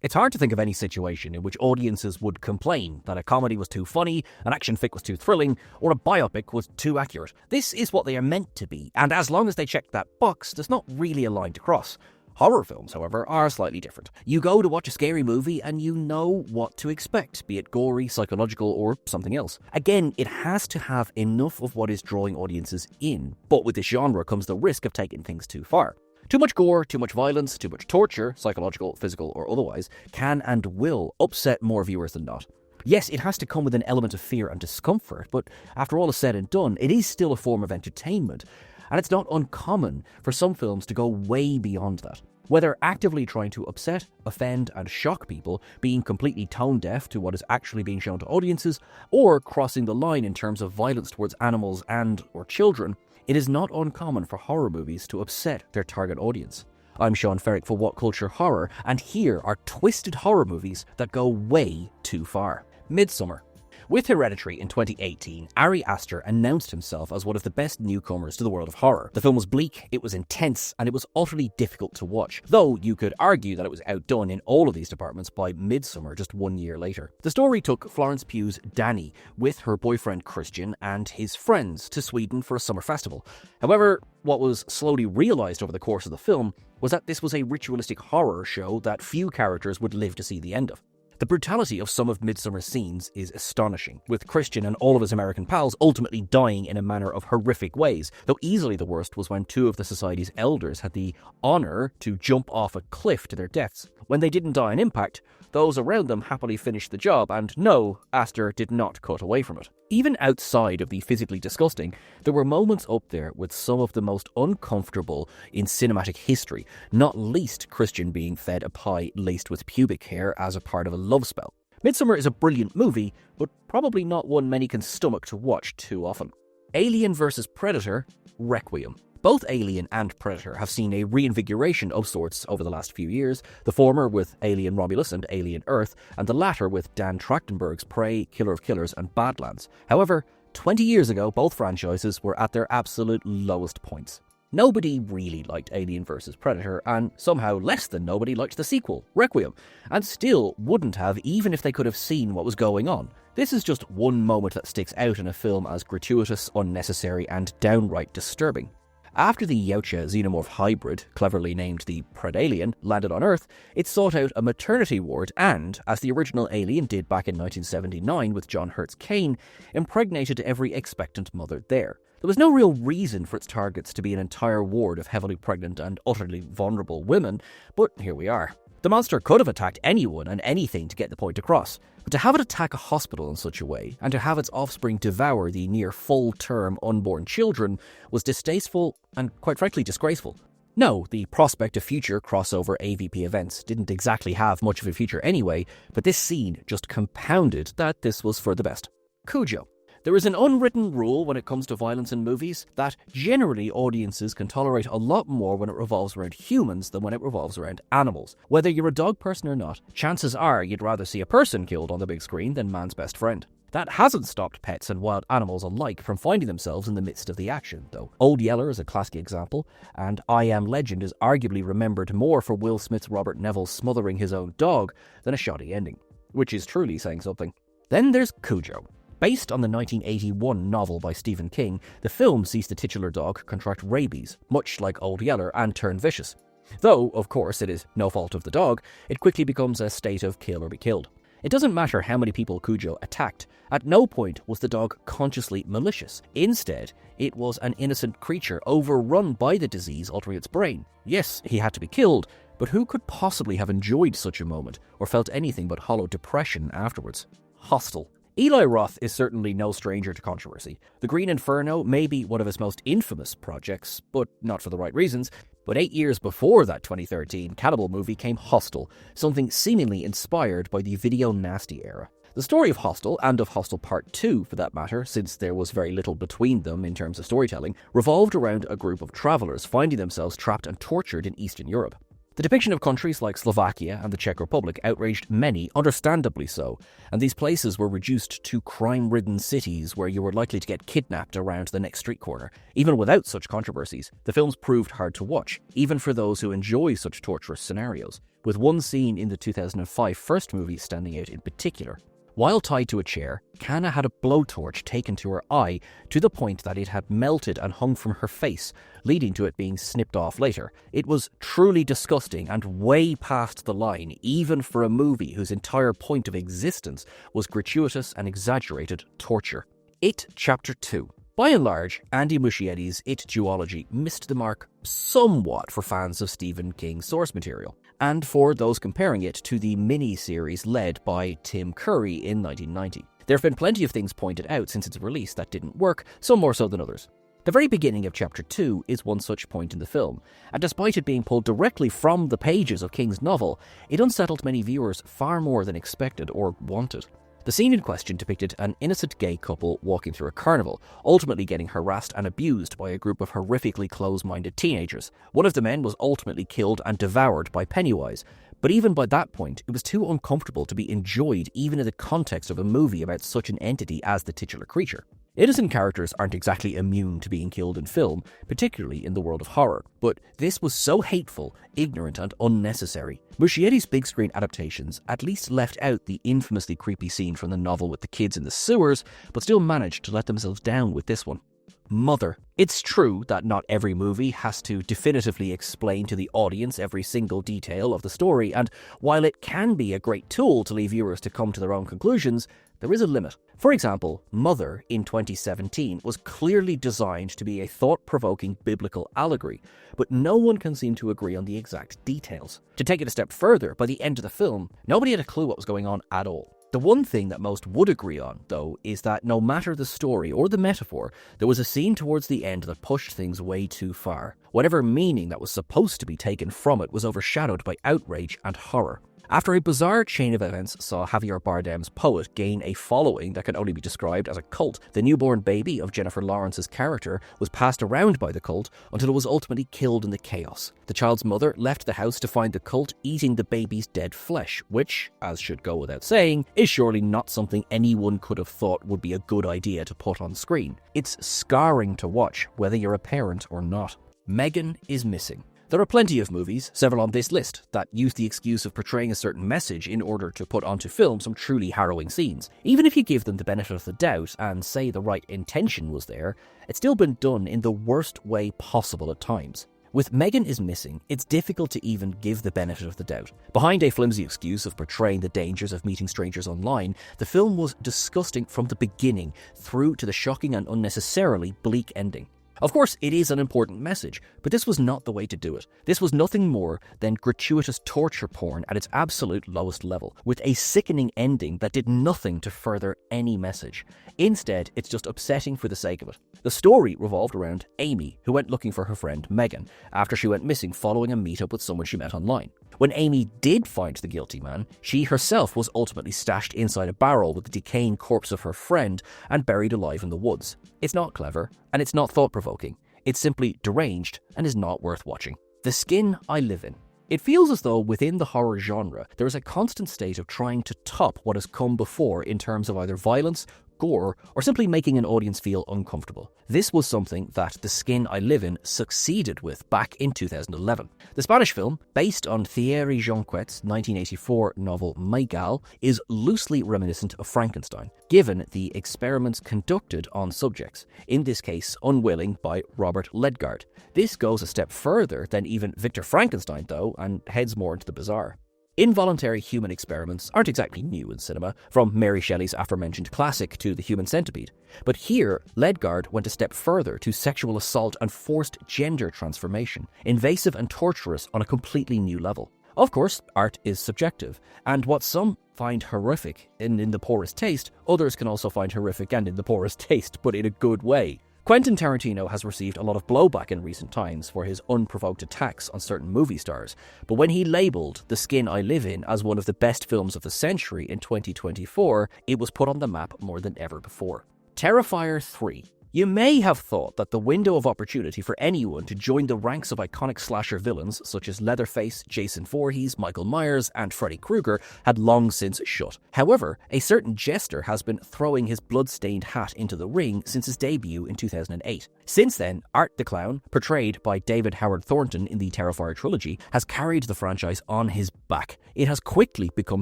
It's hard to think of any situation in which audiences would complain that a comedy was too funny, an action flick was too thrilling, or a biopic was too accurate. This is what they are meant to be, and as long as they check that box, there's not really a line to cross. Horror films, however, are slightly different. You go to watch a scary movie and you know what to expect, be it gory, psychological, or something else. Again, it has to have enough of what is drawing audiences in, but with this genre comes the risk of taking things too far. Too much gore, too much violence, too much torture, psychological, physical, or otherwise, can and will upset more viewers than not. Yes, it has to come with an element of fear and discomfort, but after all is said and done, it is still a form of entertainment, and it's not uncommon for some films to go way beyond that. Whether actively trying to upset, offend, and shock people, being completely tone-deaf to what is actually being shown to audiences, or crossing the line in terms of violence towards animals and/or children, it is not uncommon for horror movies to upset their target audience. I'm Sean Ferrick for What Culture Horror, and here are twisted horror movies that go way too far. Midsommar. With Hereditary in 2018, Ari Aster announced himself as one of the best newcomers to the world of horror. The film was bleak, it was intense, and it was utterly difficult to watch, though you could argue that it was outdone in all of these departments by Midsommar just 1 year later. The story took Florence Pugh's Dani with her boyfriend Christian and his friends to Sweden for a summer festival. However, what was slowly realised over the course of the film was that this was a ritualistic horror show that few characters would live to see the end of. The brutality of some of Midsommar's scenes is astonishing, with Christian and all of his American pals ultimately dying in a manner of horrific ways, though easily the worst was when 2 of the society's elders had the honour to jump off a cliff to their deaths. When they didn't die on impact, those around them happily finished the job, and no, Aster did not cut away from it. Even outside of the physically disgusting, there were moments up there with some of the most uncomfortable in cinematic history, not least Christian being fed a pie laced with pubic hair as a part of a love spell. Midsommar is a brilliant movie, but probably not one many can stomach to watch too often. Alien vs. Predator, Requiem. Both Alien and Predator have seen a reinvigoration of sorts over the last few years, the former with Alien Romulus and Alien Earth, and the latter with Dan Trachtenberg's Prey, Killer of Killers, and Badlands. However, 20 years ago, both franchises were at their absolute lowest points. Nobody really liked Alien vs. Predator, and somehow less than nobody liked the sequel, Requiem, and still wouldn't have even if they could have seen what was going on. This is just one moment that sticks out in a film as gratuitous, unnecessary, and downright disturbing. After the Yautja xenomorph hybrid, cleverly named the Predalien, landed on Earth, it sought out a maternity ward and, as the original Alien did back in 1979 with John Hurt's Kane, impregnated every expectant mother there. There was no real reason for its targets to be an entire ward of heavily pregnant and utterly vulnerable women, but here we are. The monster could have attacked anyone and anything to get the point across, but to have it attack a hospital in such a way, and to have its offspring devour the near full-term unborn children, was distasteful and, quite frankly, disgraceful. No, the prospect of future crossover AVP events didn't exactly have much of a future anyway, but this scene just compounded that this was for the best. Cujo. There is an unwritten rule when it comes to violence in movies that generally audiences can tolerate a lot more when it revolves around humans than when it revolves around animals. Whether you're a dog person or not, chances are you'd rather see a person killed on the big screen than man's best friend. That hasn't stopped pets and wild animals alike from finding themselves in the midst of the action, though. Old Yeller is a classic example, and I Am Legend is arguably remembered more for Will Smith's Robert Neville smothering his own dog than a shoddy ending, which is truly saying something. Then there's Cujo. Based on the 1981 novel by Stephen King, the film sees the titular dog contract rabies, much like Old Yeller, and turn vicious. Though, of course, it is no fault of the dog, it quickly becomes a state of kill or be killed. It doesn't matter how many people Cujo attacked. At no point was the dog consciously malicious. Instead, it was an innocent creature overrun by the disease altering its brain. Yes, he had to be killed, but who could possibly have enjoyed such a moment or felt anything but hollow depression afterwards? Hostel. Eli Roth is certainly no stranger to controversy. The Green Inferno may be one of his most infamous projects, but not for the right reasons. But 8 years before that 2013 cannibal movie came Hostel, something seemingly inspired by the video nasty era. The story of Hostel, and of Hostel Part 2 for that matter, since there was very little between them in terms of storytelling, revolved around a group of travellers finding themselves trapped and tortured in Eastern Europe. The depiction of countries like Slovakia and the Czech Republic outraged many, understandably so, and these places were reduced to crime-ridden cities where you were likely to get kidnapped around the next street corner. Even without such controversies, the films proved hard to watch, even for those who enjoy such torturous scenarios, with one scene in the 2005 first movie standing out in particular. While tied to a chair, Kana had a blowtorch taken to her eye to the point that it had melted and hung from her face, leading to it being snipped off later. It was truly disgusting and way past the line, even for a movie whose entire point of existence was gratuitous and exaggerated torture. It Chapter 2. By and large, Andy Muschietti's It duology missed the mark somewhat for fans of Stephen King's source material, and for those comparing it to the mini-series led by Tim Curry in 1990. There have been plenty of things pointed out since its release that didn't work, some more so than others. The very beginning of Chapter 2 is one such point in the film, and despite it being pulled directly from the pages of King's novel, it unsettled many viewers far more than expected or wanted. The scene in question depicted an innocent gay couple walking through a carnival, ultimately getting harassed and abused by a group of horrifically close-minded teenagers. One of the men was ultimately killed and devoured by Pennywise, but even by that point, it was too uncomfortable to be enjoyed even in the context of a movie about such an entity as the titular creature. Innocent characters aren't exactly immune to being killed in film, particularly in the world of horror, but this was so hateful, ignorant and unnecessary. Muschietti's big screen adaptations at least left out the infamously creepy scene from the novel with the kids in the sewers, but still managed to let themselves down with this one. Mother. It's true that not every movie has to definitively explain to the audience every single detail of the story, and while it can be a great tool to leave viewers to come to their own conclusions, there is a limit. For example, Mother in 2017 was clearly designed to be a thought-provoking biblical allegory, but no one can seem to agree on the exact details. To take it a step further, by the end of the film, nobody had a clue what was going on at all. The one thing that most would agree on, though, is that no matter the story or the metaphor, there was a scene towards the end that pushed things way too far. Whatever meaning that was supposed to be taken from it was overshadowed by outrage and horror. After a bizarre chain of events saw Javier Bardem's Poet gain a following that can only be described as a cult, the newborn baby of Jennifer Lawrence's character was passed around by the cult until it was ultimately killed in the chaos. The child's mother left the house to find the cult eating the baby's dead flesh, which, as should go without saying, is surely not something anyone could have thought would be a good idea to put on screen. It's scarring to watch, whether you're a parent or not. Megan is missing. There are plenty of movies, several on this list, that use the excuse of portraying a certain message in order to put onto film some truly harrowing scenes. Even if you give them the benefit of the doubt and say the right intention was there, it's still been done in the worst way possible at times. With Megan is Missing, it's difficult to even give the benefit of the doubt. Behind a flimsy excuse of portraying the dangers of meeting strangers online, the film was disgusting from the beginning through to the shocking and unnecessarily bleak ending. Of course, it is an important message, but this was not the way to do it. This was nothing more than gratuitous torture porn at its absolute lowest level, with a sickening ending that did nothing to further any message. Instead, it's just upsetting for the sake of it. The story revolved around Amy, who went looking for her friend Megan, after she went missing following a meetup with someone she met online. When Amy did find the guilty man, she herself was ultimately stashed inside a barrel with the decaying corpse of her friend and buried alive in the woods. It's not clever, and it's not thought-provoking. It's simply deranged and is not worth watching. The Skin I Live In. It feels as though within the horror genre, there is a constant state of trying to top what has come before in terms of either violence, gore, or simply making an audience feel uncomfortable. This was something that The Skin I Live In succeeded with back in 2011. The Spanish film, based on Thierry Jonquet's 1984 novel Maigal, is loosely reminiscent of Frankenstein, given the experiments conducted on subjects, in this case unwilling by Robert Ledgard. This goes a step further than even Victor Frankenstein, though, and heads more into the bizarre. Involuntary human experiments aren't exactly new in cinema, from Mary Shelley's aforementioned classic to The Human Centipede. But here, Ledgard went a step further to sexual assault and forced gender transformation, invasive and torturous on a completely new level. Of course, art is subjective, and what some find horrific and in the poorest taste, others can also find horrific and in the poorest taste, but in a good way. Quentin Tarantino has received a lot of blowback in recent times for his unprovoked attacks on certain movie stars, but when he labelled The Skin I Live In as one of the best films of the century in 2024, it was put on the map more than ever before. Terrifier 3. You may have thought that the window of opportunity for anyone to join the ranks of iconic slasher villains such as Leatherface, Jason Voorhees, Michael Myers, and Freddy Krueger had long since shut. However, a certain jester has been throwing his blood-stained hat into the ring since his debut in 2008. Since then, Art the Clown, portrayed by David Howard Thornton in the Terrifier trilogy, has carried the franchise on his back. It has quickly become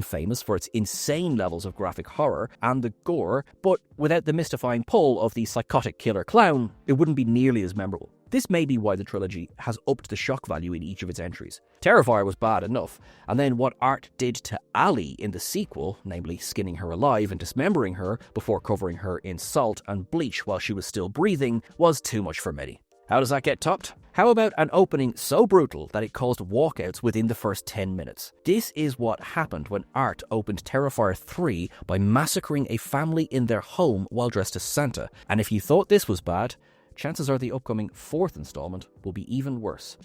famous for its insane levels of graphic horror and the gore, but without the mystifying pull of the psychotic killer clown, it wouldn't be nearly as memorable. This may be why the trilogy has upped the shock value in each of its entries. Terrifier was bad enough, and then what Art did to Ali in the sequel, namely skinning her alive and dismembering her before covering her in salt and bleach while she was still breathing, was too much for many. How does that get topped? How about an opening so brutal that it caused walkouts within the first 10 minutes? This is what happened when Art opened Terrifier 3 by massacring a family in their home while dressed as Santa. And if you thought this was bad, chances are the upcoming 4th installment will be even worse.